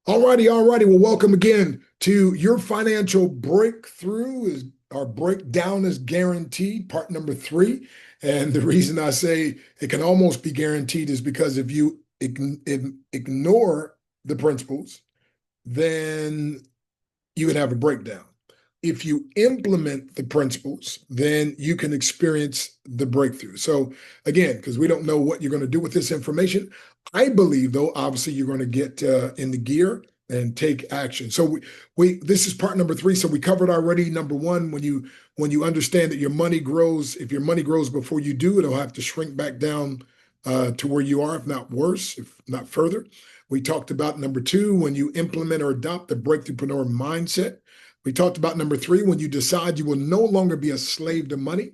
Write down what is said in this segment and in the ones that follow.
All righty. Well, welcome again to your financial breakthrough. Is our breakdown is guaranteed, part number three. And the reason I say it can almost be guaranteed is because if you ignore the principles, then you would have a breakdown. If you implement the principles, then you can experience the breakthrough. So again, because we don't know what you're going to do with this information, I believe though, obviously you're going to get in the gear and take action. So we this is part number three. So we covered already number one, when you understand that your money grows, if your money grows before you do, it'll have to shrink back down to where you are, if not worse, if not further. We talked about number two, when you implement or adopt the breakthroughpreneur mindset. We talked about number three, when you decide you will no longer be a slave to money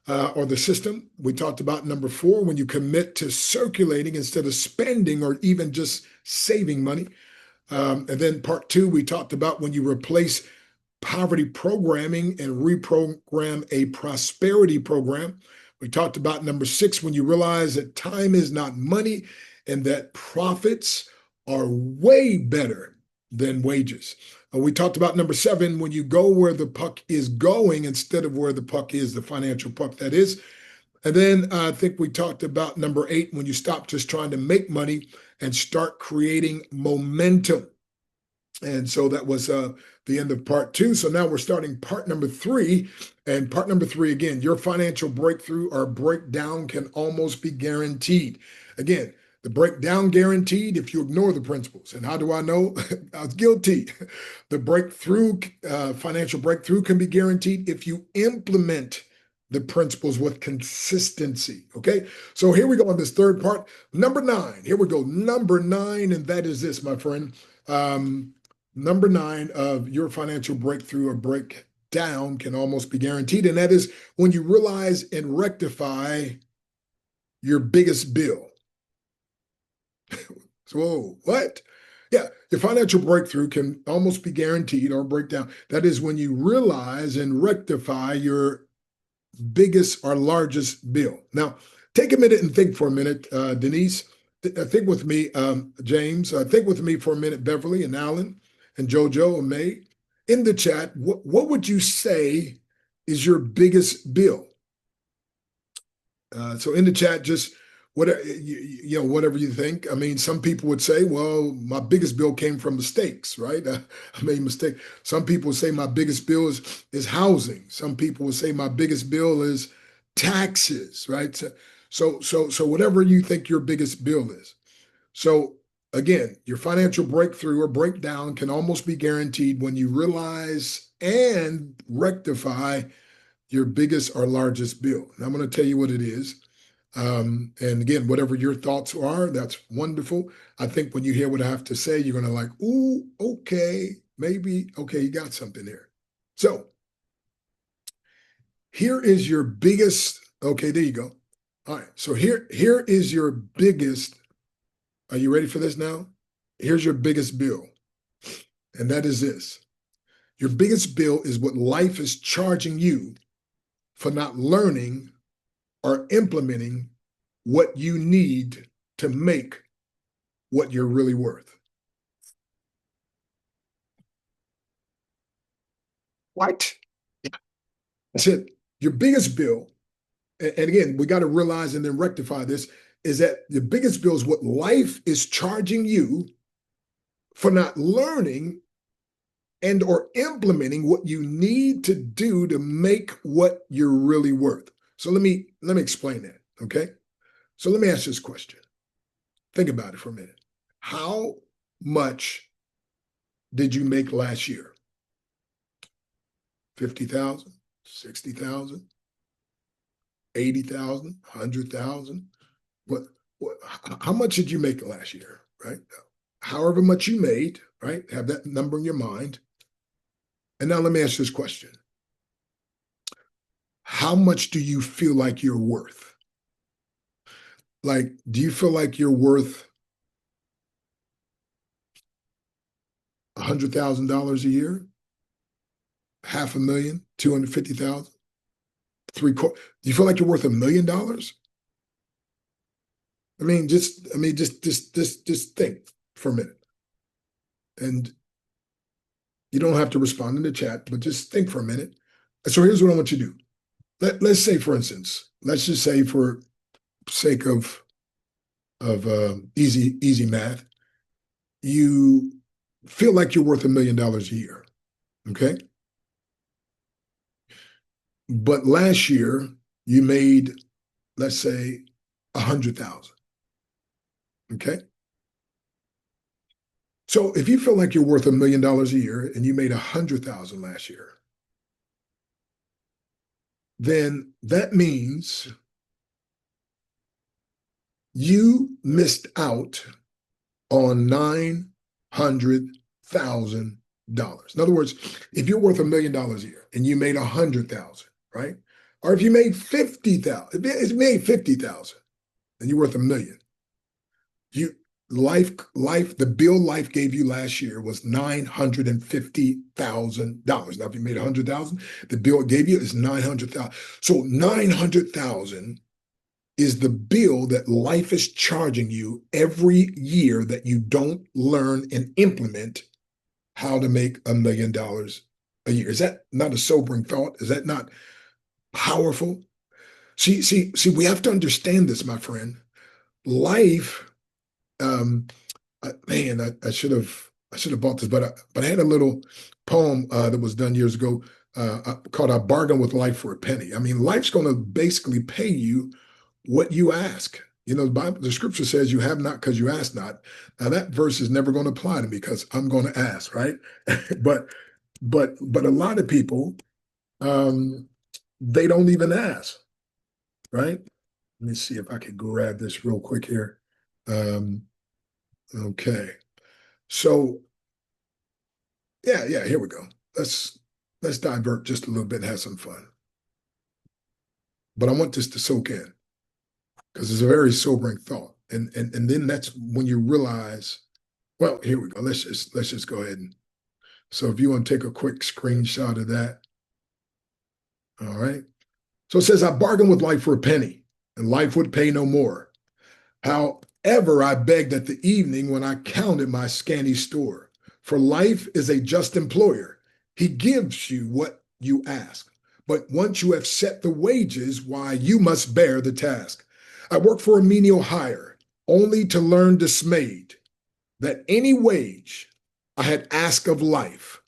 or the system. We talked about number four, when you commit to circulating instead of spending or even just saving money. And then part two, we talked about when you replace poverty programming and reprogram a prosperity program. We talked about number six, when you realize that time is not money and that profits are way better than wages. We talked about number seven, when you go where the puck is going instead of where the puck is, the financial puck that is. And then I think we talked about number eight, when you stop just trying to make money and start creating momentum. And so that was the end of part two. So now we're starting part number three. And part number three, again, your financial breakthrough or breakdown can almost be guaranteed. Again, the breakdown guaranteed if you ignore the principles. And how do I know? I was guilty. The breakthrough, financial breakthrough can be guaranteed if you implement the principles with consistency. Okay. So here we go on this third part. Number nine. Here we go. Number nine. And that is this, my friend. Number nine of your financial breakthrough or breakdown can almost be guaranteed. And that is when you realize and rectify your biggest bill. So, whoa, what? Yeah, your financial breakthrough can almost be guaranteed or breakdown. That is when you realize and rectify your biggest or largest bill. Now, take a minute and think for a minute, Denise. Think with me, James. Think with me for a minute, Beverly and Alan and JoJo and May. In the chat, what would you say is your biggest bill? So in the chat, just whatever whatever you think. I mean, some people would say, "Well, my biggest bill came from mistakes, right? I made a mistake." Some people would say my biggest bill is housing. Some people would say my biggest bill is taxes, right? So whatever you think your biggest bill is. So again, your financial breakthrough or breakdown can almost be guaranteed when you realize and rectify your biggest or largest bill. And I'm going to tell you what it is. And again, whatever your thoughts are, that's wonderful. I think when you hear what I have to say, you're going to like, ooh, okay, maybe, okay, you got something there. So here is your biggest, okay, there you go. All right, so here is your biggest, are you ready for this now? Here's your biggest bill, and that is this. Your biggest bill is what life is charging you for not learning or implementing what you need to make what you're really worth. What? That's it. Your biggest bill, and again, we got to realize and then rectify this, is that the biggest bill is what life is charging you for not learning and or implementing what you need to do to make what you're really worth. So let me explain that, okay? So let me ask this question. Think about it for a minute. How much did you make last year? 50,000, 60,000, 80,000, 100,000? What, how much did you make last year, right? However much you made, right? Have that number in your mind. And now let me ask this question. How much do you feel like you're worth? Like, do you feel like you're worth $100,000 a year? $500,000, 250,000, three quarters? Do you feel like you're worth $1 million? Just think for a minute. And you don't have to respond in the chat, but just think for a minute. So here's what I want you to do. Let's say, for instance, let's just say for sake of easy math, you feel like you're worth $1 million a year. Okay. But last year you made, let's say, 100,000. Okay. So if you feel like you're worth $1 million a year and you made 100,000 last year, then that means you missed out on $900,000. In other words, if you're worth $1 million a year and you made 100,000, right? Or if you made 50,000, if you made 50,000 and you're worth $1 million, you the bill life gave you last year was $950,000. Now, if you made 100,000, the bill it gave you is 900,000. So 900,000 is the bill that life is charging you every year that you don't learn and implement how to make $1 million a year. Is that not a sobering thought? Is that not powerful? See, we have to understand this, my friend. Life, man, I should have bought this, but I had a little poem that was done years ago called "I Bargain with Life for a Penny." I mean, life's going to basically pay you what you ask. You know, the scripture says you have not because you ask not. Now that verse is never going to apply to me because I'm going to ask, right? but but a lot of people, um, they don't even ask, right? Let me see if I can grab this real quick here. Um, okay, so yeah, here we go. Let's divert just a little bit and have some fun. But I want this to soak in because it's a very sobering thought. And then that's when you realize, well, here we go. Let's just go ahead and so if you want to take a quick screenshot of that. All right. So it says, I bargained with life for a penny, and life would pay no more. However, I begged at the evening when I counted my scanty store. For life is a just employer. He gives you what you ask. But once you have set the wages, why, you must bear the task. I worked for a menial hire, only to learn dismayed that any wage I had asked of life,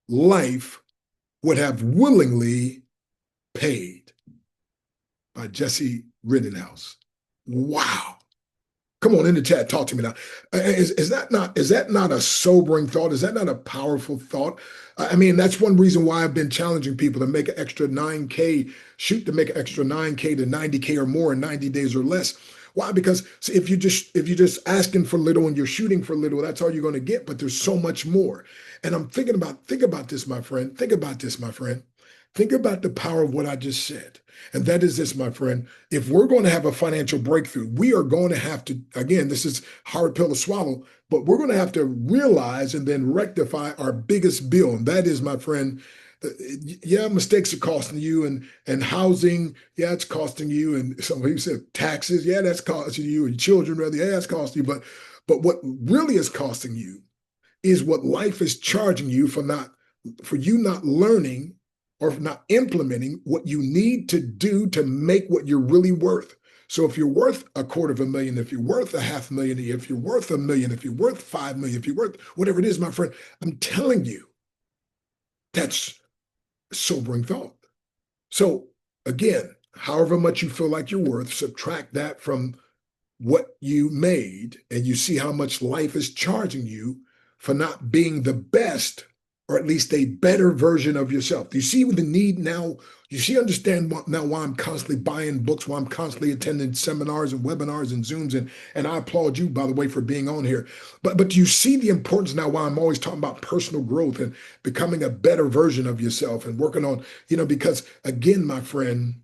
life would have willingly paid. By Jesse Rittenhouse. Wow. Come on in the chat, talk to me now. Is that not a sobering thought? Is that not a powerful thought? I mean, that's one reason why I've been challenging people to make an extra 9K, shoot to make an extra 9K to 90K or more in 90 days or less. Why? Because see, if you're just asking for little and you're shooting for little, that's all you're going to get. But there's so much more. And I'm think about this, my friend. Think about this, my friend. Think about the power of what I just said. And that is this, my friend. If we're going to have a financial breakthrough, we are going to have to, again, this is hard pill to swallow, but we're going to have to realize and then rectify our biggest bill. And that is, my friend, yeah, mistakes are costing you and housing, yeah, it's costing you. And some people said taxes, yeah, that's costing you, and children, rather, yeah, that's costing you. But what really is costing you is what life is charging you for you not learning or not implementing what you need to do to make what you're really worth. So if you're worth $250,000, if you're worth $500,000, if you're worth $1 million, if you're worth 5 million, if you're worth whatever it is, my friend, I'm telling you, that's a sobering thought. So again, however much you feel like you're worth, subtract that from what you made, and you see how much life is charging you for not being the best, or at least a better version of yourself. Do you see the need now? Understand now why I'm constantly buying books, why I'm constantly attending seminars and webinars and Zooms, and I applaud you, by the way, for being on here. But do you see the importance now why I'm always talking about personal growth and becoming a better version of yourself and working on, because again, my friend,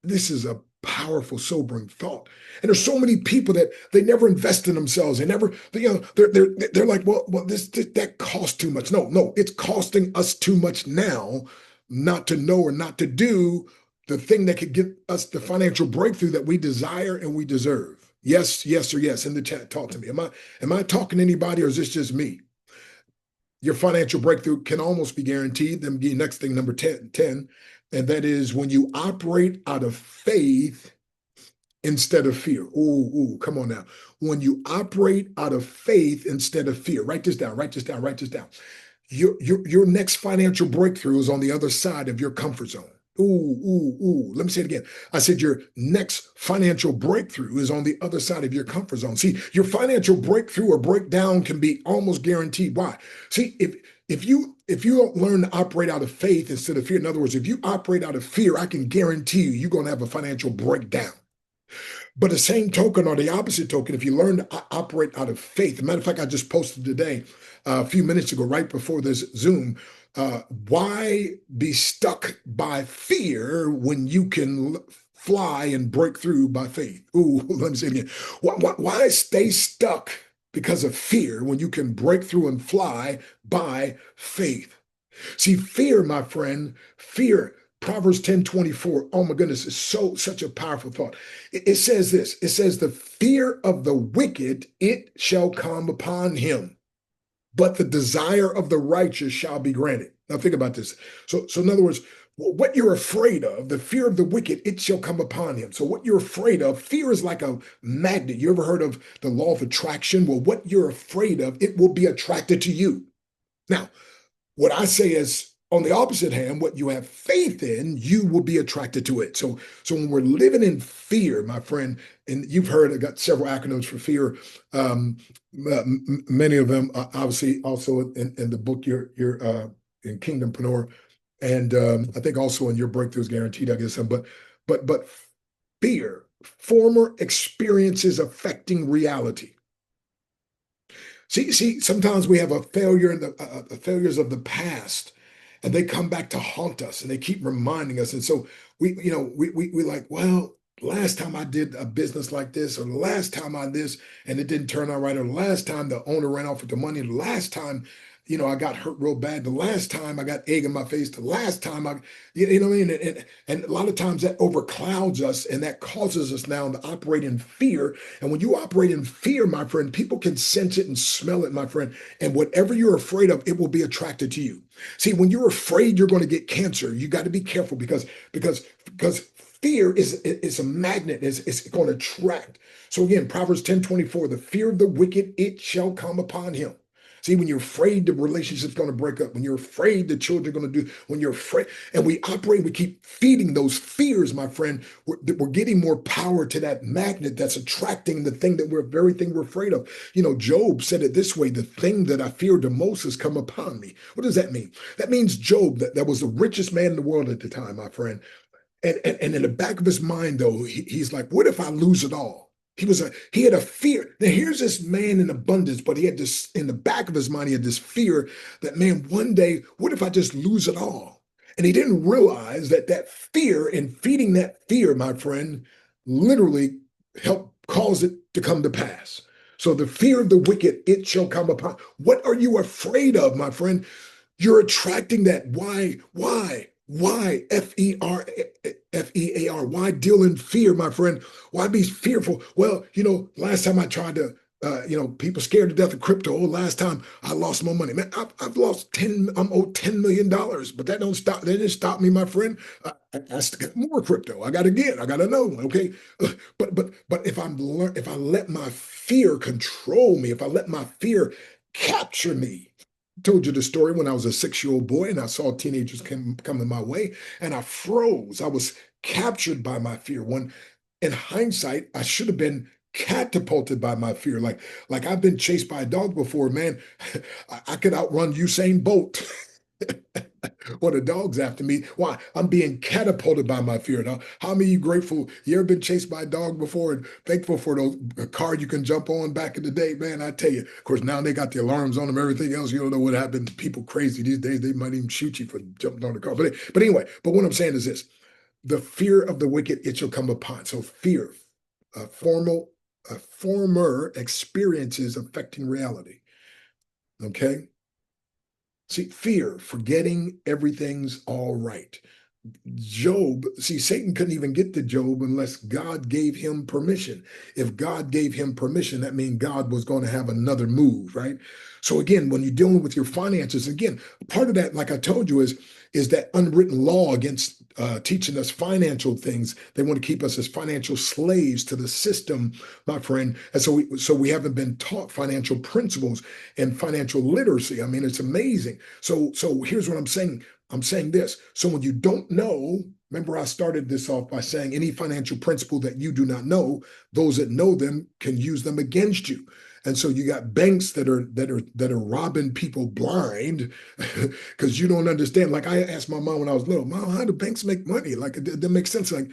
this is a powerful, sobering thought. And there's so many people that they never invest in themselves. They never, they're like, well, this that costs too much. No, it's costing us too much now not to know or not to do the thing that could get us the financial breakthrough that we desire and we deserve. Yes, yes, or yes in the chat. Talk to me. Am I talking to anybody, or is this just me? Your financial breakthrough can almost be guaranteed. Then the next thing, number 10, and that is when you operate out of faith instead of fear. Ooh, ooh, come on now. When you operate out of faith instead of fear. Write this down, write this down, write this down. Your next financial breakthrough is on the other side of your comfort zone. Ooh, ooh, ooh. Let me say it again. I said your next financial breakthrough is on the other side of your comfort zone. See, your financial breakthrough or breakdown can be almost guaranteed. Why? See, if you don't learn to operate out of faith instead of fear, in other words, if you operate out of fear, I can guarantee you're going to have a financial breakdown. But the same token or the opposite token, if you learn to operate out of faith, matter of fact, I just posted today, a few minutes ago, right before this Zoom, why be stuck by fear when you can fly and break through by faith? Ooh, let me say it again. Why stay stuck because of fear when you can break through and fly by faith? See, fear, my friend, fear. Proverbs 10:24. Oh my goodness, it's such a powerful thought. It says this. It says, the fear of the wicked, it shall come upon him, but the desire of the righteous shall be granted. Now think about this. So in other words, what you're afraid of, the fear of the wicked, it shall come upon him. So what you're afraid of, fear is like a magnet. You ever heard of the law of attraction? Well, what you're afraid of, it will be attracted to you. Now, what I say is, on the opposite hand, what you have faith in, you will be attracted to it. So when we're living in fear, my friend, and you've heard, I got several acronyms for fear. Many of them, obviously, also in the book, you're in Kingdompreneur, and I think also in your Breakthroughs Guaranteed, I guess. But fear, former experiences affecting reality. See, sometimes we have a failure in the failures of the past, and they come back to haunt us, and they keep reminding us. And so we like, well, last time I did a business like this, or the last time I this, and it didn't turn out right, or the last time the owner ran off with the money, the last time, I got hurt real bad, the last time I got egg in my face, the last time you know what I mean? And a lot of times that overclouds us, and that causes us now to operate in fear. And when you operate in fear, my friend, people can sense it and smell it, my friend. And whatever you're afraid of, it will be attracted to you. See, when you're afraid you're going to get cancer, you got to be careful because fear is a magnet, it's going to attract. So again, Proverbs 10:24, the fear of the wicked, it shall come upon him. See, when you're afraid the relationship's going to break up, when you're afraid the children are going to do, when you're afraid, and we keep feeding those fears, my friend, we're getting more power to that magnet that's attracting the thing that very thing we're afraid of. Job said it this way: the thing that I feared the most has come upon me. What does that mean? That means Job, that was the richest man in the world at the time, my friend. And in the back of his mind, though, he's like, what if I lose it all? He had a fear. Now here's this man in abundance, but he had this in the back of his mind, he had this fear that, man, one day, what if I just lose it all? And he didn't realize that fear and feeding that fear, my friend, literally helped cause it to come to pass. So the fear of the wicked, it shall come upon. What are you afraid of, my friend? You're attracting that. Why? Why? Why? Fear. Why deal in fear, my friend? Why be fearful? Well, last time I tried to, people scared to death of crypto. Oh, last time I lost my money. Man, I've lost I'm owed $10 million, but that don't stop. That didn't stop me, my friend. I still got more crypto. I got again. I got to know. Okay, but if if I let my fear control me, if I let my fear capture me, told you the story when I was a 6-year-old boy and I saw teenagers coming my way and I froze. I was captured by my fear. When in hindsight, I should have been catapulted by my fear. Like I've been chased by a dog before, man. I could outrun Usain Bolt. Or the dog's after me. Why? I'm being catapulted by my fear. Now, how many of you grateful? You ever been chased by a dog before and thankful for those car you can jump on back in the day? Man, I tell you, of course, now they got the alarms on them, everything else. You don't know what happened. People crazy these days. They might even shoot you for jumping on the car. But anyway, but what I'm saying is this: the fear of the wicked, it shall come upon. So fear, uh, formal, former experiences affecting reality. Okay. See, fear, forgetting everything's all right. Job, see, Satan couldn't even get to Job unless God gave him permission. If God gave him permission, that means God was going to have another move, right? So again, when you're dealing with your finances, again, part of that, like I told you, is that unwritten law against teaching us financial things. They want to keep us as financial slaves to the system, my friend. And so we haven't been taught financial principles and financial literacy. I mean, it's amazing. So here's what I'm saying. I'm saying this. So when you don't know, remember I started this off by saying any financial principle that you do not know, those that know them can use them against you. And so you got banks that are robbing people blind because you don't understand. Like I asked my mom when I was little, Mom, how do banks make money? Like it doesn't make sense. Like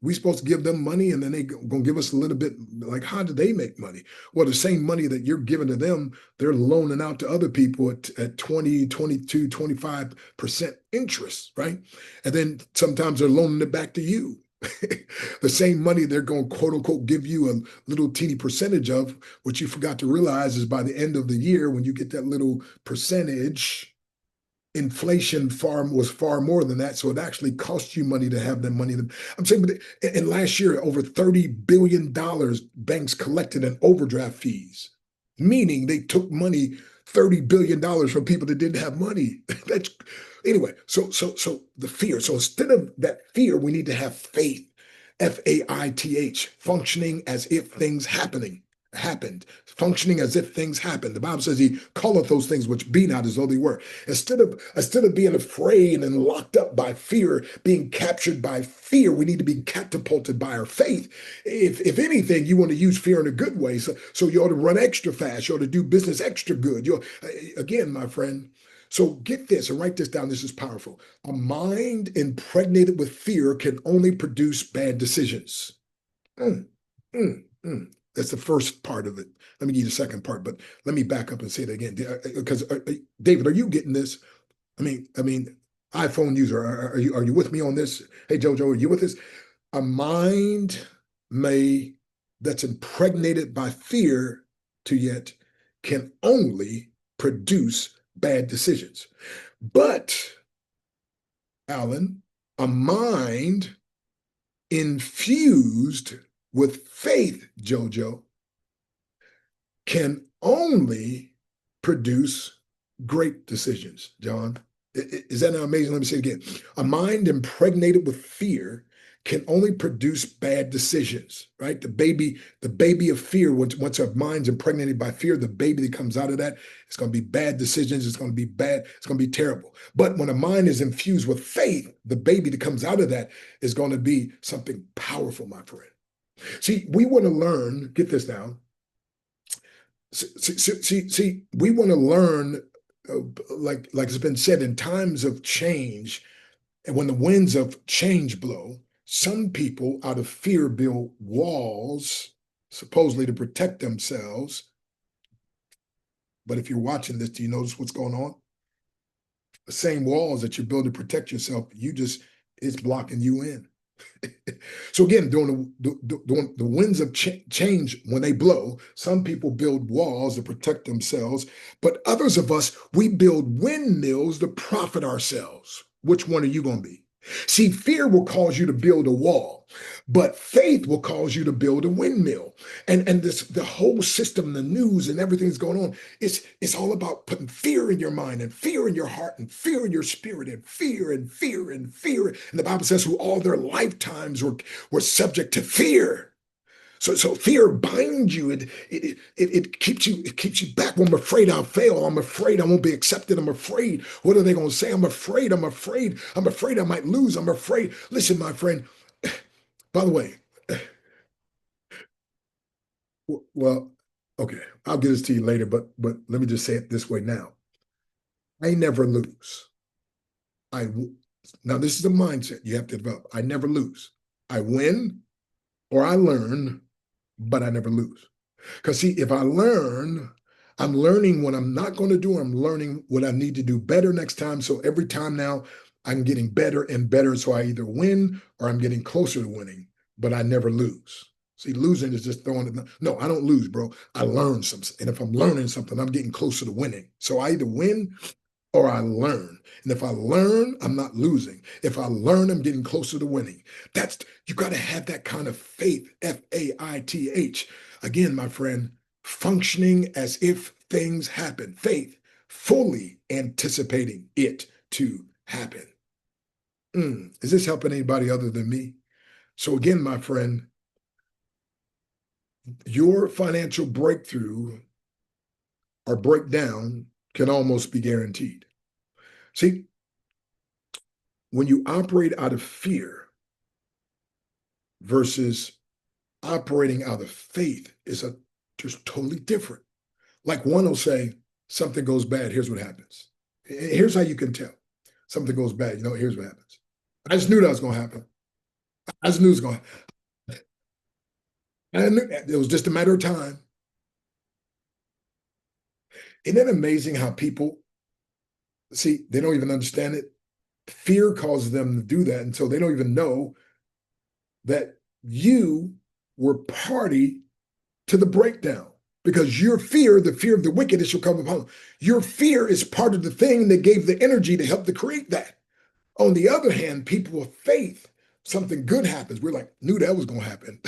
we supposed to give them money and then they gonna give us a little bit. Like how do they make money? Well, the same money that you're giving to them, they're loaning out to other people at 20, 22, 25% interest, right? And then sometimes they're loaning it back to you. The same money they're going to quote unquote give you a little teeny percentage of, what you forgot to realize is by the end of the year, when you get that little percentage, inflation was far more than that. So it actually costs you money to have that money. I'm saying, but in last year, over $30 billion banks collected in overdraft fees, meaning they took money, $30 billion from people that didn't have money. That's anyway. So the fear. So instead of that fear, we need to have faith. Faith, functioning as if things happened, functioning as if things happened. The Bible says he calleth those things which be not as though they were. Instead of being afraid and locked up by fear, being captured by fear, we need to be catapulted by our faith. If anything, you want to use fear in a good way. So you ought to run extra fast. You ought to do business extra good. Again, my friend. So get this and write this down. This is powerful. A mind impregnated with fear can only produce bad decisions. Mm, mm, mm. That's the first part of it. Let me give you the second part, but let me back up and say it again. Because David, are you getting this? I mean, iPhone user, are you with me on this? Hey, Jojo, are you with us? A mind may that's impregnated by fear to yet can only produce bad decisions. But Alan, a mind infused with faith, Jojo, can only produce great decisions, John. Is that not amazing? Let me say it again. A mind impregnated with fear can only produce bad decisions, right? The baby of fear, once our mind's impregnated by fear, the baby that comes out of that, it's going to be bad decisions. It's going to be bad. It's going to be terrible. But when a mind is infused with faith, the baby that comes out of that is going to be something powerful, my friend. See, we want to learn, get this now. See, we want to learn, like it's been said, in times of change, and when the winds of change blow, some people out of fear build walls, supposedly to protect themselves. But if you're watching this, do you notice what's going on? The same walls that you build to protect yourself, it's blocking you in. So again, during the winds of change, when they blow, some people build walls to protect themselves, but others of us, we build windmills to profit ourselves. Which one are you going to be? See, fear will cause you to build a wall, but faith will cause you to build a windmill. And the whole system, the news and everything that's going on, it's all about putting fear in your mind and fear in your heart and fear in your spirit and fear and fear and fear. And the Bible says who all their lifetimes were subject to fear. So fear binds you. It keeps you back. Well, I'm afraid I'll fail. I'm afraid I won't be accepted. I'm afraid. What are they going to say? I'm afraid. I'm afraid. I'm afraid I might lose. I'm afraid. Listen, my friend. By the way, well, okay, I'll get this to you later, but let me just say it this way now. I never lose. I now this is a mindset you have to develop. I never lose. I win or I learn, but I never lose. Because see, if I learn, I'm learning what I'm not going to do. I'm learning what I need to do better next time. So every time now, I'm getting better and better. So I either win or I'm getting closer to winning, but I never lose. See, losing is just throwing it. No, I don't lose, bro. I learn something. And if I'm learning something, I'm getting closer to winning. So I either win or I learn. And if I learn, I'm not losing. If I learn, I'm getting closer to winning. That's, you got to have that kind of faith, Faith. Again, my friend, functioning as if things happen. Faith, fully anticipating it to happen. Is this helping anybody other than me? So again, my friend, your financial breakthrough or breakdown can almost be guaranteed. See, when you operate out of fear versus operating out of faith is just totally different. Like one will say, something goes bad, here's what happens. Here's how you can tell. Something goes bad, here's what happens. I just knew that was going to happen. I just knew it was going to happen. I knew it was just a matter of time. Isn't it amazing how people, see, they don't even understand it. Fear causes them to do that. And so they don't even know that you were party to the breakdown because your fear, the fear of the wicked, it shall come upon them. Your fear is part of the thing that gave the energy to help to create that. On the other hand, people with faith, something good happens. We're like, knew that was going to happen.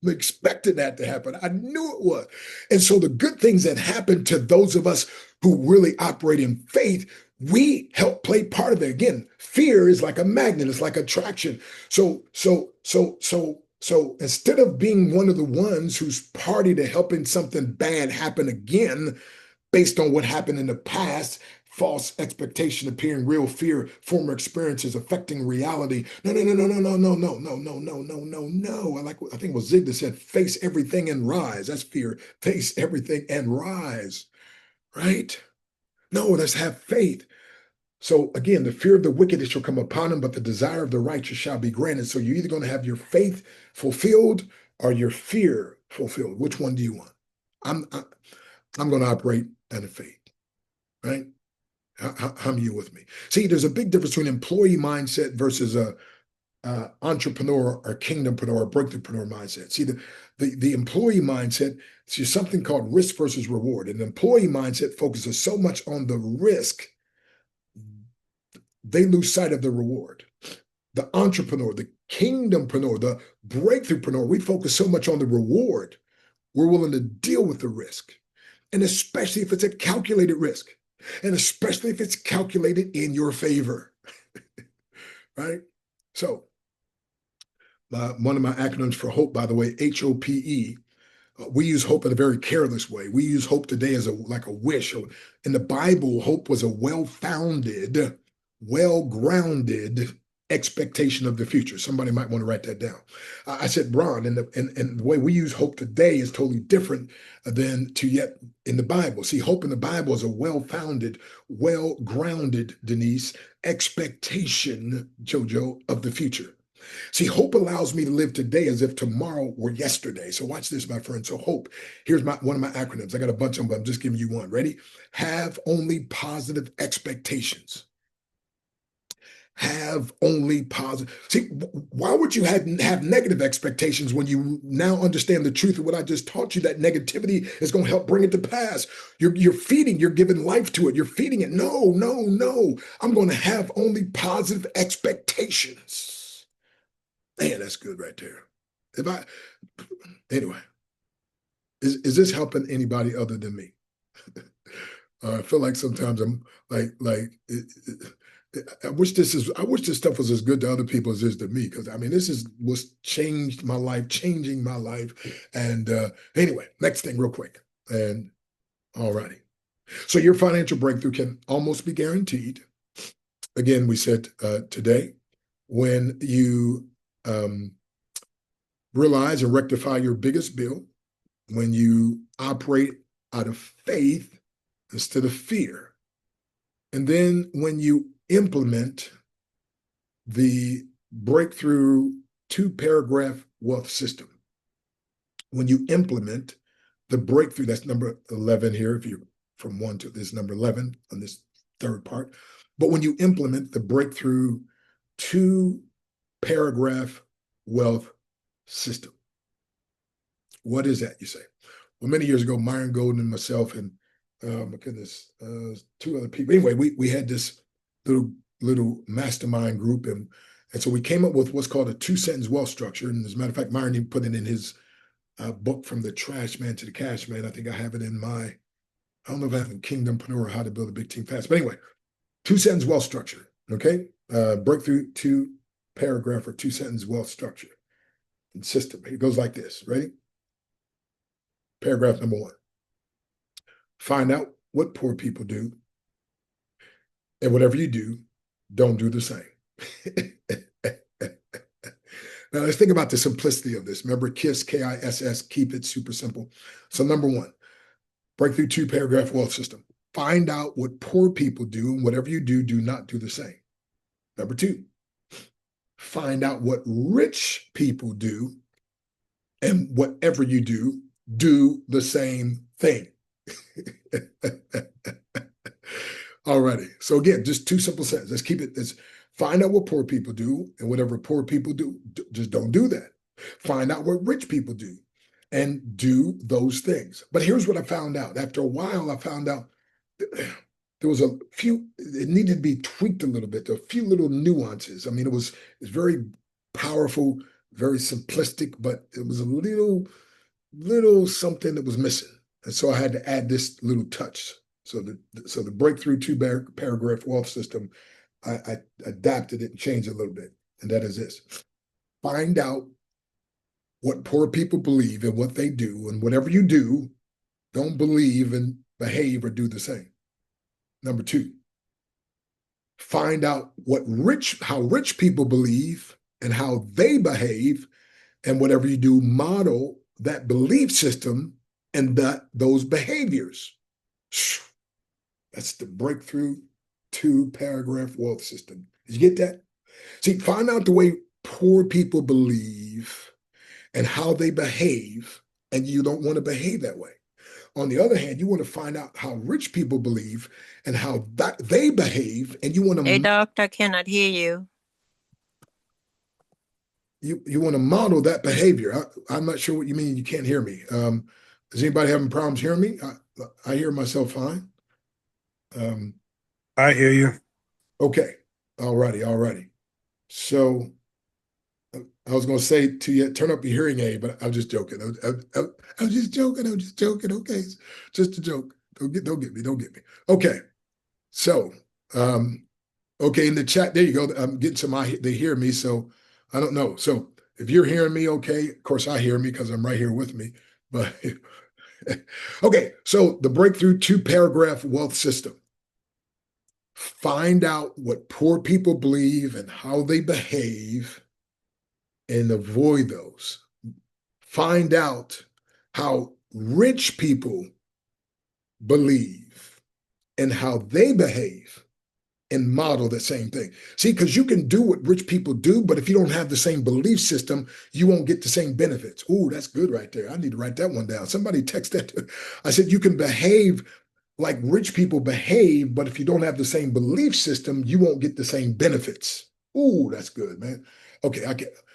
I expected that to happen. I knew it was. And so the good things that happen to those of us who really operate in faith, we help play part of it. Again, fear is like a magnet, it's like attraction. So instead of being one of the ones who's party to helping something bad happen again, based on what happened in the past, false expectation appearing real, fear, former experiences affecting reality. No, no, no, no, no, no, no, no, no, no, no, no, no, no. I think it was Zig that said, face everything and rise. That's fear. Face everything and rise, right? No, let's have faith. So again, the fear of the wicked shall come upon him, but the desire of the righteous shall be granted. So you're either going to have your faith fulfilled or your fear fulfilled. Which one do you want? I'm I'm going to operate out of faith, right? How are you with me? See, there's a big difference between employee mindset versus a entrepreneur or kingdompreneur or breakthroughpreneur mindset. See, the employee mindset, see something called risk versus reward. And the employee mindset focuses so much on the risk, they lose sight of the reward. The entrepreneur, the kingdompreneur, the breakthroughpreneur, we focus so much on the reward, we're willing to deal with the risk. And especially if it's a calculated risk, and especially if it's calculated in your favor, right? So, one of my acronyms for hope, by the way, HOPE. We use hope in a very careless way. We use hope today as like a wish. In the Bible, hope was a well-founded, well-grounded expectation of the future. Somebody might want to write that down. I said, Ron, and the way we use hope today is totally different than to yet in the Bible. See, hope in the Bible is a well-founded, well-grounded, Denise, expectation, Jojo, of the future. See, hope allows me to live today as if tomorrow were yesterday. So watch this, my friend. So hope, here's one of my acronyms. I got a bunch of them, but I'm just giving you one. Ready? Have only positive expectations. Have only positive. See, why would you have negative expectations when you now understand the truth of what I just taught you? That negativity is going to help bring it to pass. You're feeding, you're giving life to it. You're feeding it. No, no, no. I'm going to have only positive expectations. Man, that's good right there. If I anyway, is this helping anybody other than me? I feel like sometimes I'm I wish this stuff was as good to other people as it is to me, because I mean this is what's changed my life, changing my life. And anyway, next thing real quick. And all righty. So your financial breakthrough can almost be guaranteed. Again, we said today, when you realize and rectify your biggest bill, when you operate out of faith instead of fear. And then when you implement the breakthrough 2-paragraph wealth system, when you implement the breakthrough, that's number 11 here, if you're from 1 to this number 11 on this third part. But when you implement the breakthrough 2-paragraph wealth system, what is that, you say? Well, many years ago, Myron Golden and myself and Oh my goodness, two other people. Anyway, we had this little mastermind group, and so we came up with what's called a two-sentence wealth structure. And as a matter of fact, Myron even put it in his book, From the Trash Man to the Cash Man. I think I have it in my, I don't know if I have it in Kingdompreneur or How to Build a Big Team Fast. But anyway, two-sentence wealth structure. Okay, breakthrough two-paragraph or two-sentence wealth structure and system. It goes like this. Ready? Paragraph number one. Find out what poor people do, and whatever you do, don't do the same. Now let's think about the simplicity of this. Remember KISS, KISS, keep it super simple. So number one, breakthrough two-paragraph wealth system. Find out what poor people do, and whatever you do, do not do the same. Number two, find out what rich people do, and whatever you do the same thing. Alrighty. So again, just two simple sentences. Let's keep it. Let's find out what poor people do, and whatever poor people do, just don't do that. Find out what rich people do, and do those things. But here's what I found out. After a while, I found out there was a few. It needed to be tweaked a little bit. A few little nuances. I mean, it's very powerful, very simplistic, but it was a little something that was missing. And so I had to add this little touch. So the breakthrough two-paragraph wealth system, I adapted it and changed it a little bit. And that is this. Find out what poor people believe and what they do. And whatever you do, don't believe and behave or do the same. Number two, find out how rich people believe and how they behave. And whatever you do, model that belief system and those behaviors. That's the breakthrough two-paragraph wealth system. Did you get that? See, find out the way poor people believe and how they behave, and you don't want to behave that way. On the other hand, you want to find out how rich people believe and how they behave, and you want to. Hey, doctor, I cannot hear you. You want to model that behavior. I'm not sure what you mean. You can't hear me. Is anybody having problems hearing me? I hear myself fine. I hear you. Okay. All righty. So I was going to say to you, turn up your hearing aid, but I'm just joking. I'm just joking. I'm just joking. Okay. It's just a joke. Don't get me. Don't get me. Okay. So, okay. In the chat, there you go. I'm getting they hear me. So I don't know. So if you're hearing me, okay. Of course I hear me because I'm right here with me, but okay. So the breakthrough two-paragraph wealth system. Find out what poor people believe and how they behave and avoid those. Find out how rich people believe and how they behave and model the same thing. See, because you can do what rich people do, but if you don't have the same belief system, you won't get the same benefits. Ooh, that's good right there. I need to write that one down. Somebody text that. I said, you can behave like rich people behave, but if you don't have the same belief system, you won't get the same benefits. Ooh, that's good, man. Okay,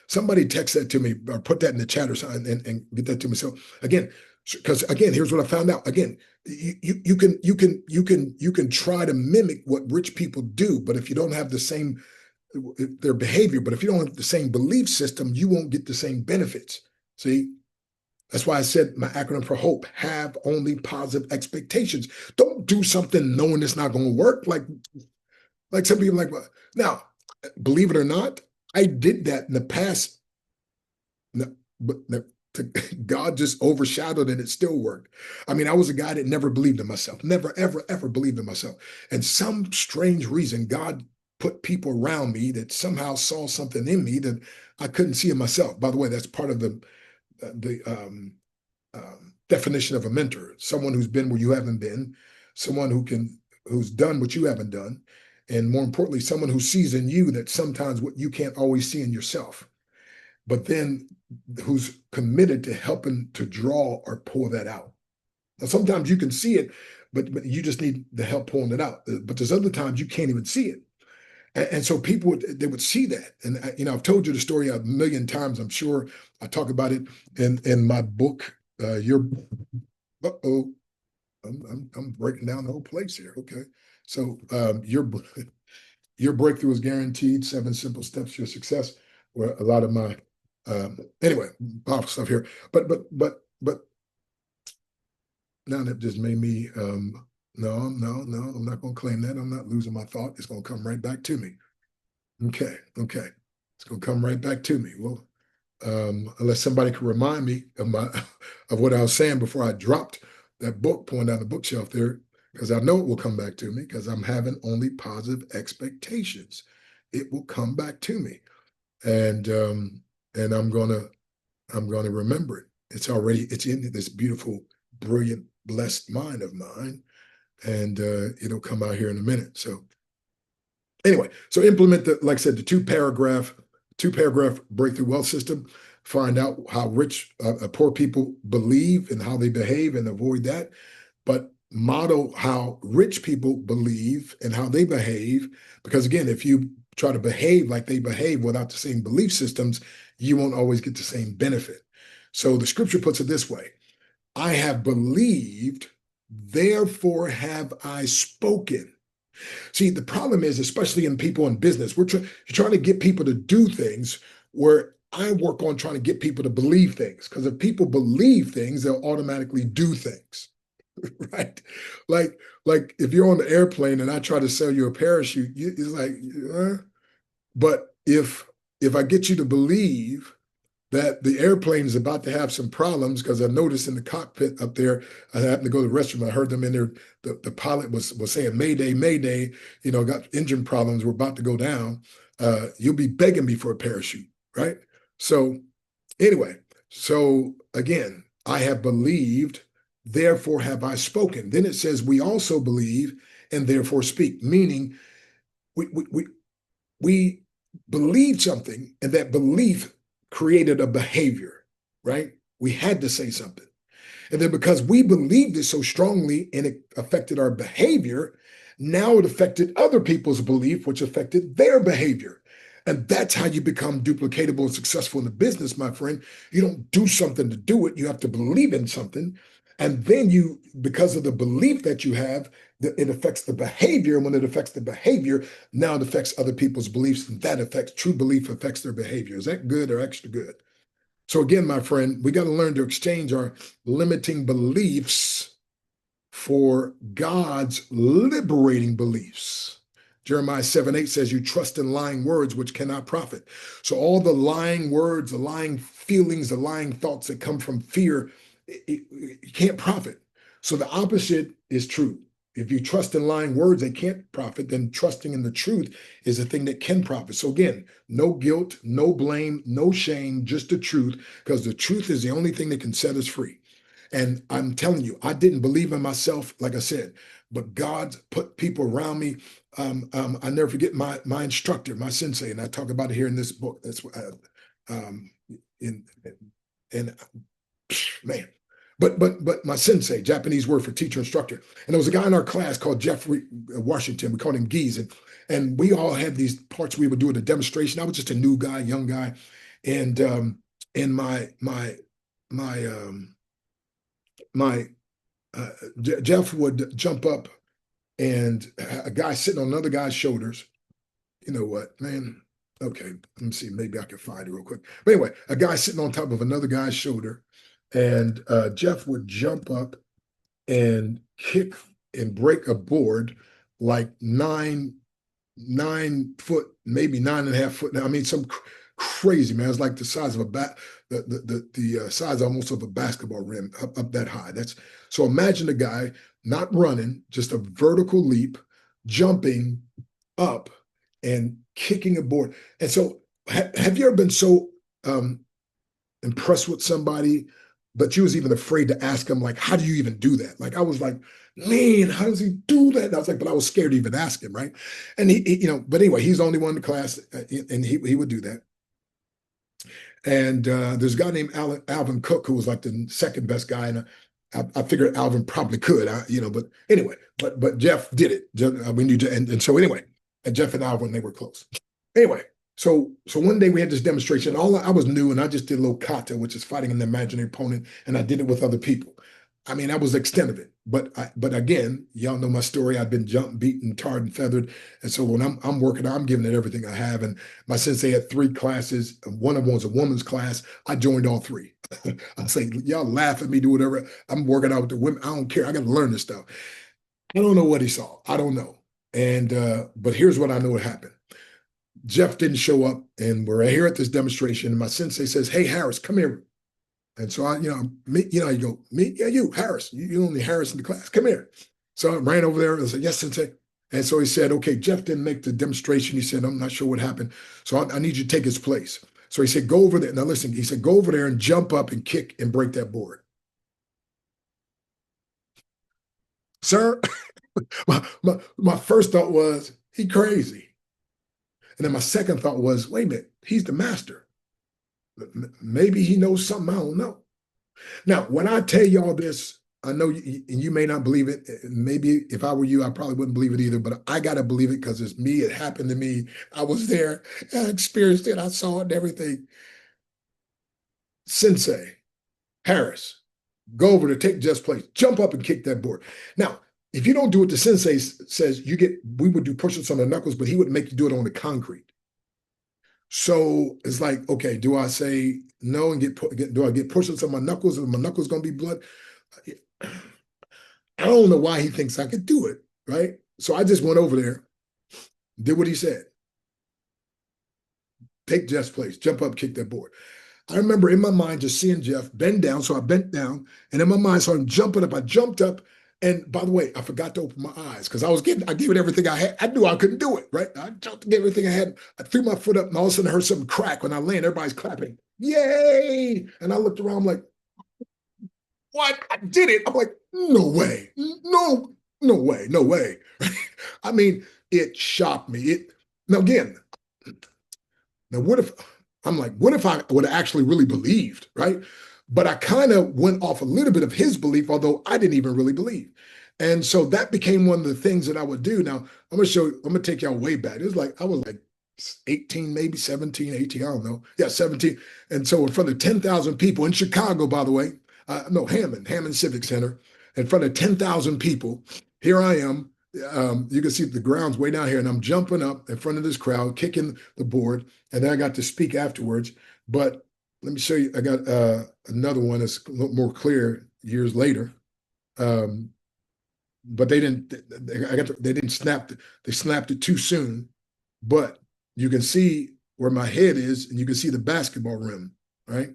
somebody text that to me or put that in the chat or something and get that to me. So again, because again, here's what I found out. Again, you can try to mimic what rich people do, but if you don't have the same their behavior, but if you don't have the same belief system, you won't get the same benefits. See, that's why I said my acronym for HOPE, have only positive expectations. Don't do something knowing it's not going to work. Like some people like, well, now, believe it or not, I did that in the past, but God just overshadowed it. It still worked. I mean, I was a guy that never believed in myself, never, ever, ever believed in myself. And some strange reason, God put people around me that somehow saw something in me that I couldn't see in myself. By the way, that's part of the definition of a mentor, someone who's been where you haven't been, someone who's done what you haven't done, and more importantly, someone who sees in you that sometimes what you can't always see in yourself, but then who's committed to helping to draw or pull that out. Now, sometimes you can see it, but you just need the help pulling it out. But there's other times you can't even see it. And so people would see that. And I've told you the story a million times. I'm sure I talk about it in my book. Uh-oh. I'm breaking down the whole place here. Okay. So your breakthrough is guaranteed. 7 simple steps to your success. Where a lot of my anyway, powerful stuff here. But now that just made me no, I'm not gonna claim that. I'm not losing my thought. It's gonna come right back to me. Okay. It's gonna come right back to me. Well, unless somebody could remind me of my of what I was saying before I dropped that book, pulling down the bookshelf there, because I know it will come back to me because I'm having only positive expectations. It will come back to me, and I'm gonna remember it. It's in this beautiful, brilliant, blessed mind of mine, and it'll come out here in a minute. So anyway, so implement the, like I said, the two paragraph breakthrough wealth system. Find out how rich, poor people believe and how they behave, and avoid that. But model how rich people believe and how they behave, because again, if you try to behave like they behave without the same belief systems, you won't always get the same benefit. So the scripture puts it this way: I have believed, therefore have I spoken. See, the problem is, especially in people in business, you're trying to get people to do things, where I work on trying to get people to believe things. Because if people believe things, they'll automatically do things, right? Like, like if you're on the airplane and I try to sell you a parachute, it's like, but if I get you to believe that the airplane is about to have some problems, because I noticed in the cockpit up there, I happened to go to the restroom. I heard them in there. The pilot was saying, "Mayday, Mayday!" Got engine problems. We're about to go down. You'll be begging me for a parachute, right? So anyway, so again, I have believed, therefore have I spoken. Then it says, we also believe and therefore speak, meaning we believed something, and that belief created a behavior, right? We had to say something. And then because we believed it so strongly and it affected our behavior, now it affected other people's belief, which affected their behavior. And that's how you become duplicatable and successful in the business, my friend. You don't do something to do it. You have to believe in something. And then because of the belief that you have, it affects the behavior. And when it affects the behavior, now it affects other people's beliefs. And that affects true belief, affects their behavior. Is that good or extra good? So again, my friend, we got to learn to exchange our limiting beliefs for God's liberating beliefs. Jeremiah 7:8 says, you trust in lying words which cannot profit. So all the lying words, the lying feelings, the lying thoughts that come from fear, it can't profit. So the opposite is true. If you trust in lying words, they can't profit, then trusting in the truth is the thing that can profit. So again, no guilt, no blame, no shame, just the truth, because the truth is the only thing that can set us free. And I'm telling you, I didn't believe in myself, like I said, but God put people around me. I never forget my instructor, my sensei, and I talk about it here in this book. That's um, in and man. But my sensei, Japanese word for teacher, instructor. And there was a guy in our class called Jeffrey Washington. We called him Geese. And we all had these parts we would do at a demonstration. I was just a new guy, young guy. And my Jeff would jump up, and a guy sitting on another guy's shoulders. You know what, man? Okay, let me see. Maybe I can find it real quick. But anyway, a guy sitting on top of another guy's shoulder, and Jeff would jump up and kick and break a board like 9 foot, maybe 9.5 foot. I mean, some crazy, man. It's like the size of a the size almost of a basketball rim, up that high. That's so. Imagine a guy not running, just a vertical leap, jumping up and kicking a board. And so, have you ever been so impressed with somebody, but you was even afraid to ask him, like, how do you even do that? Like, I was like, man, how does he do that? And I was like, but I was scared to even ask him, right? And but anyway, he's the only one in the class, and he would do that. And there's a guy named Alvin Cook who was like the second best guy, and I figured Alvin probably could, but anyway, but Jeff did it. We knew, and so anyway, and Jeff and Alvin, they were close. Anyway, so one day we had this demonstration. I was new, and I just did a little kata, which is fighting an imaginary opponent, and I did it with other people. I mean, that was the extent of it. but again, y'all know my story. I've been jumped, beaten, tarred, and feathered. And so when I'm working, I'm giving it everything I have. And my sensei had three classes. One of them was a woman's class. I joined all three. I say, y'all laugh at me, do whatever. I'm working out with the women. I don't care. I got to learn this stuff. I don't know what he saw. I don't know. And but here's what I know what happened. Jeff didn't show up, and we're here at this demonstration. And my sensei says, "Hey, Harris, come here." And so me, you go, me, yeah, you, Harris, you only Harris in the class, come here. So I ran over there and I said, yes, sensei. And so he said, okay, Jeff didn't make the demonstration. He said, I'm not sure what happened. So I need you to take his place. So he said, go over there. Now listen, he said, go over there and jump up and kick and break that board. Sir, my first thought was, he crazy. And then my second thought was, wait a minute, he's the master. Maybe he knows something I don't know. Now, when I tell y'all this, I know you may not believe it. Maybe if I were you, I probably wouldn't believe it either, but I got to believe it because it's me. It happened to me. I was there. I experienced it. I saw it and everything. Sensei, Harris, go over to take Jeff's place. Jump up and kick that board. Now, if you don't do what the sensei says, we would do push-ups on the knuckles, but he would make you do it on the concrete. So it's like, okay, do I say no and do I get push-ups on my knuckles and my knuckles going to be blood? I don't know why he thinks I could do it, right? So I just went over there, did what he said. Take Jeff's place, jump up, kick that board. I remember in my mind just seeing Jeff bend down, so I bent down, and in my mind, so I'm jumping up. I jumped up, and by the way, I forgot to open my eyes because I gave it everything I had. I knew I couldn't do it, right? I jumped to get everything I had. I threw my foot up, and all of a sudden I heard something crack. When I landed, everybody's clapping. Yay! And I looked around, I'm like, what? I did it. I'm like, no way. No, no way. No way. I mean, it shocked me. Now again, now what if I'm like, what if I would have actually really believed, right? But I kind of went off a little bit of his belief, although I didn't even really believe. And so that became one of the things that I would do. Now, I'm gonna take y'all way back. It was like I was like 18, maybe 17, 18, I don't know. Yeah, 17. And so in front of 10,000 people in Chicago, by the way, no, Hammond Civic Center, in front of 10,000 people, here I am. You can see the ground's way down here, and I'm jumping up in front of this crowd, kicking the board, and then I got to speak afterwards. But let me show you. I got another one that's a little more clear years later. Um, but they didn't. They didn't snap. They snapped it too soon. But you can see where my head is, and you can see the basketball rim, right?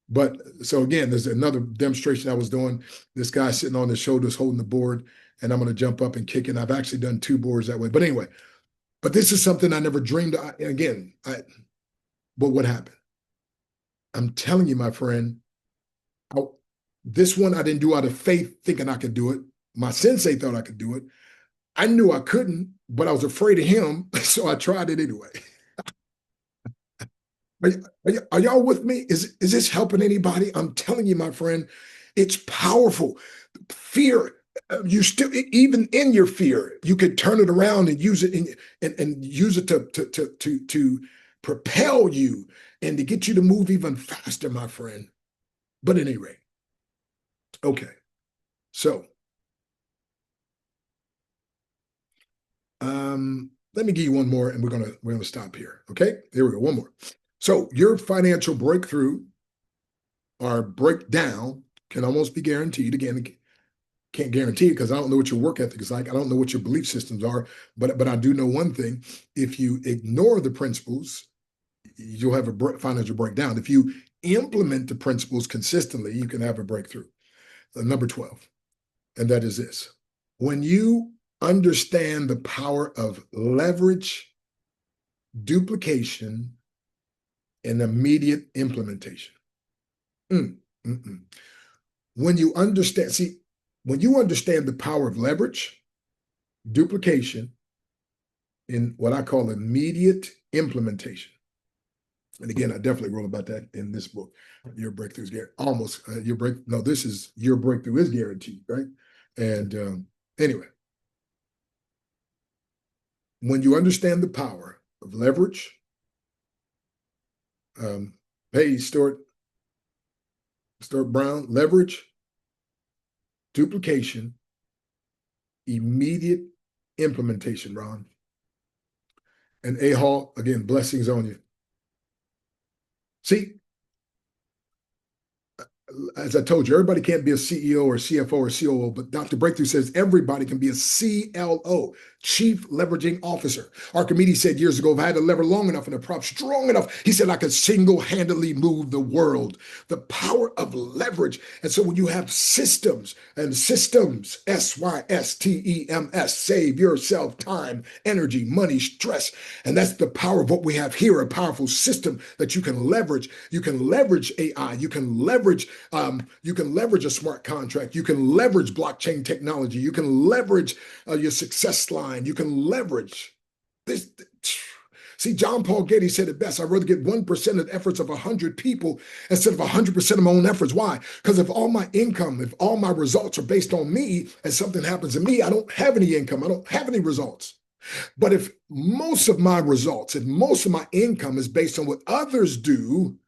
But so again, there's another demonstration I was doing. This guy sitting on his shoulders holding the board, and I'm going to jump up and kick it. And I've actually done two boards that way. But anyway, but this is something I never dreamed of. Again, but what happened? I'm telling you, my friend, I, this one I didn't do out of faith, thinking I could do it. My sensei thought I could do it. I knew I couldn't, but I was afraid of him, so I tried it anyway. Are y'all with me? Is this helping anybody? I'm telling you, my friend, it's powerful. Fear, you still even in your fear, you could turn it around and use it and use it to propel you and to get you to move even faster, my friend. But at any rate, okay. So let me give you one more, and we're gonna stop here. Okay, here we go. One more. So your financial breakthrough or breakdown can almost be guaranteed. Again, can't guarantee it because I don't know what your work ethic is like. I don't know what your belief systems are, but I do know one thing: if you ignore the principles, you'll have a financial breakdown. If you implement the principles consistently, you can have a breakthrough. Number 12, and that is this: when you understand the power of leverage, duplication, and immediate implementation. Mm, mm, mm. When you understand, see, when you understand the power of leverage, duplication, and what I call immediate implementation. And again, I definitely wrote about that in this book. Your breakthrough is guaranteed. Almost your break. No, this is your breakthrough is guaranteed, right? And anyway, when you understand the power of leverage, hey, Stuart Brown, leverage, duplication, immediate implementation, Ron. And A Hall, again, blessings on you. See, as I told you, everybody can't be a CEO or CFO or COO, but Dr. Breakthrough says everybody can be a CLO, Chief Leveraging Officer. Archimedes said years ago, if I had a lever long enough and a prop strong enough, he said I could single-handedly move the world. The power of leverage. And so when you have systems, and systems, SYSTEMS, save yourself time, energy, money, stress. And that's the power of what we have here, a powerful system that you can leverage. You can leverage AI. You can leverage a smart contract. You can leverage blockchain technology. You can leverage your success line. You can leverage this. See, John Paul Getty said it best. I'd rather get 1% of the efforts of 100 people instead of 100% of my own efforts. Why? Because if all my income, if all my results are based on me and something happens to me, I don't have any income. I don't have any results. But if most of my results, if most of my income is based on what others do,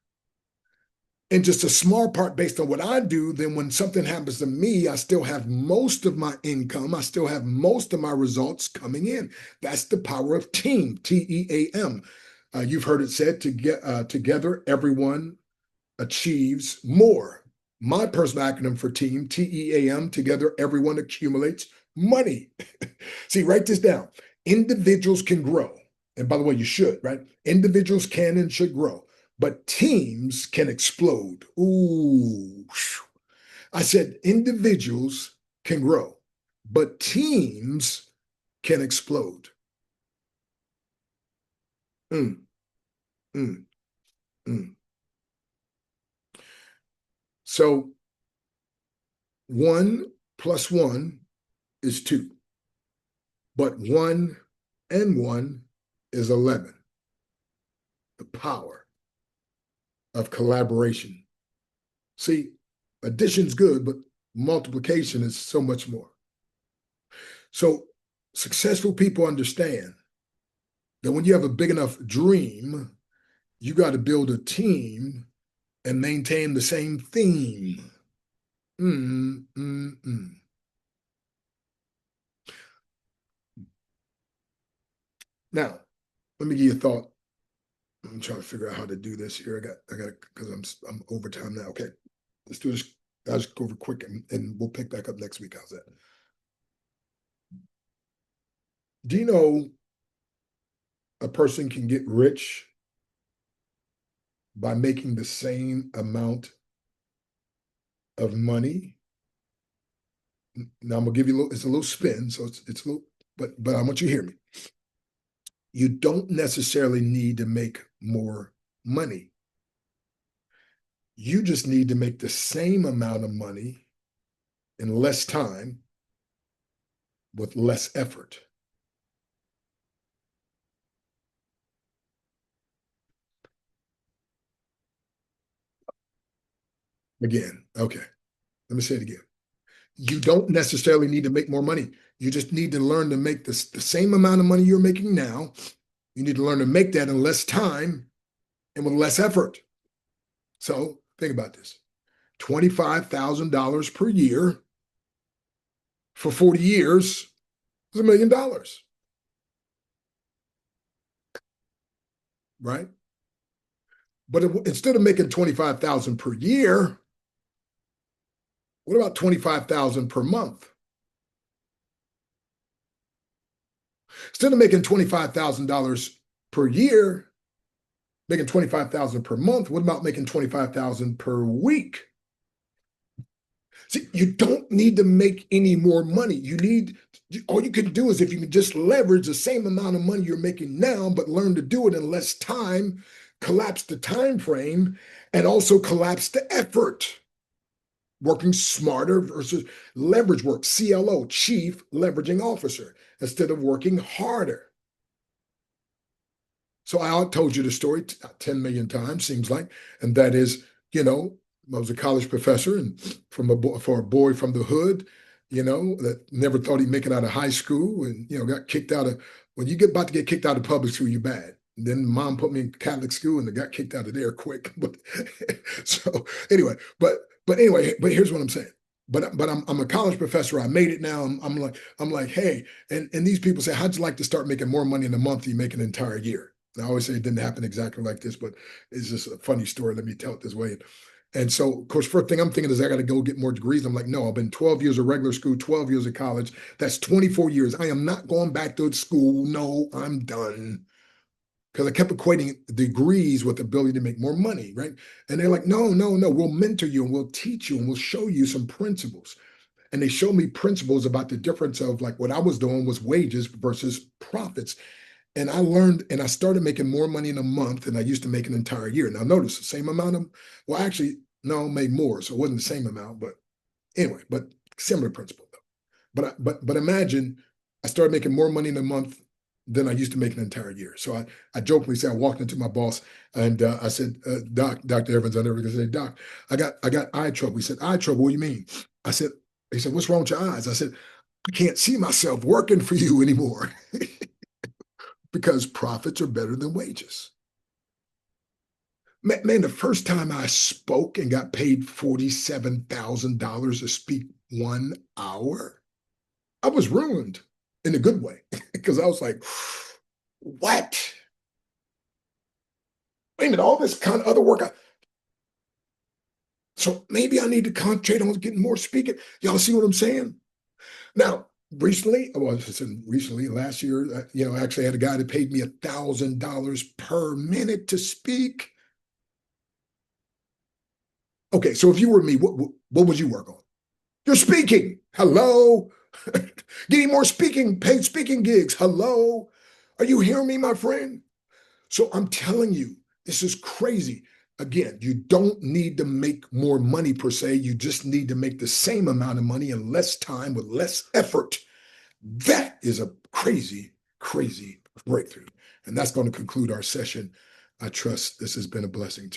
and just a small part based on what I do, then when something happens to me, I still have most of my income. I still have most of my results coming in. That's the power of team, TEAM. You've heard it said, together, everyone achieves more. My personal acronym for team, TEAM, together, everyone accumulates money. See, write this down. Individuals can grow. And by the way, you should, right? Individuals can and should grow. But teams can explode. Ooh. I said individuals can grow, but teams can explode. Mm, mm, mm. So 1 plus 1 is 2, but 1 and 1 is 11. The power of collaboration. See, addition's good, but multiplication is so much more. So successful people understand that when you have a big enough dream, you got to build a team and maintain the same theme. Mm, mm, mm. Now, let me give you a thought. I'm trying to figure out how to do this here. I got because I'm over time now. Okay, let's do this. I'll just go over quick and we'll pick back up next week. How's that? Do you know a person can get rich by making the same amount of money? Now I'm gonna give you a little, it's a little spin, so it's a little, but I want you to hear me. You don't necessarily need to make more money. You just need to make the same amount of money in less time with less effort. Again, okay, let me say it again. You don't necessarily need to make more money. You just need to learn to make the same amount of money you're making now. You need to learn to make that in less time and with less effort. So think about this. $25,000 per year for 40 years is $1 million, right? But instead of making 25,000 per year, what about 25,000 per month? Instead of making $25,000 per year, making 25,000 per month, what about making 25,000 per week? See, you don't need to make any more money. All you can do is if you can just leverage the same amount of money you're making now, but learn to do it in less time, collapse the time frame, and also collapse the effort. Working smarter versus leverage work, CLO, Chief Leveraging Officer, instead of working harder. So I told you the story 10 million times, seems like, and that is, I was a college professor and for a boy from the hood, that never thought he'd make it out of high school and, got kicked out of, when you get about to get kicked out of public school, you're bad. And then mom put me in Catholic school and I got kicked out of there quick. But so anyway, but here's what I'm saying. but I'm a college professor. I made it now. I'm like, hey, and these people say, how'd you like to start making more money in a month than you make an entire year? And I always say it didn't happen exactly like this, but it's just a funny story. Let me tell it this way. And so, of course, first thing I'm thinking is I got to go get more degrees. I'm like, no, I've been 12 years of regular school, 12 years of college. That's 24 years. I am not going back to school. No, I'm done. Because I kept equating degrees with the ability to make more money, right? And they're like, no, no, no, we'll mentor you and we'll teach you and we'll show you some principles. And they showed me principles about the difference of like what I was doing was wages versus profits. And I learned and I started making more money in a month than I used to make an entire year. Now, notice the same amount of, well, actually, no, made more. So it wasn't the same amount, but anyway, but similar principle though. But imagine I started making more money in a month than I used to make an entire year. So I jokingly said I walked into my boss and I said, Doc, Dr. Evans, I never gonna say, Doc, I got eye trouble. He said, eye trouble, what do you mean? I said, he said, what's wrong with your eyes? I said, I can't see myself working for you anymore because profits are better than wages. Man, the first time I spoke and got paid $47,000 to speak 1 hour, I was ruined in a good way because I was like, what? Wait a minute, all this kind of other work. So maybe I need to concentrate on getting more speaking. Y'all see what I'm saying? Now, recently, well, I said recently, last year, I actually had a guy that paid me $1,000 per minute to speak. Okay, so if you were me, what would you work on? You're speaking. Hello. Getting more paid speaking gigs. Hello. Are you hearing me, my friend? So I'm telling you, this is crazy. Again, you don't need to make more money per se. You just need to make the same amount of money in less time with less effort. That is a crazy, crazy breakthrough. And that's going to conclude our session. I trust this has been a blessing to you.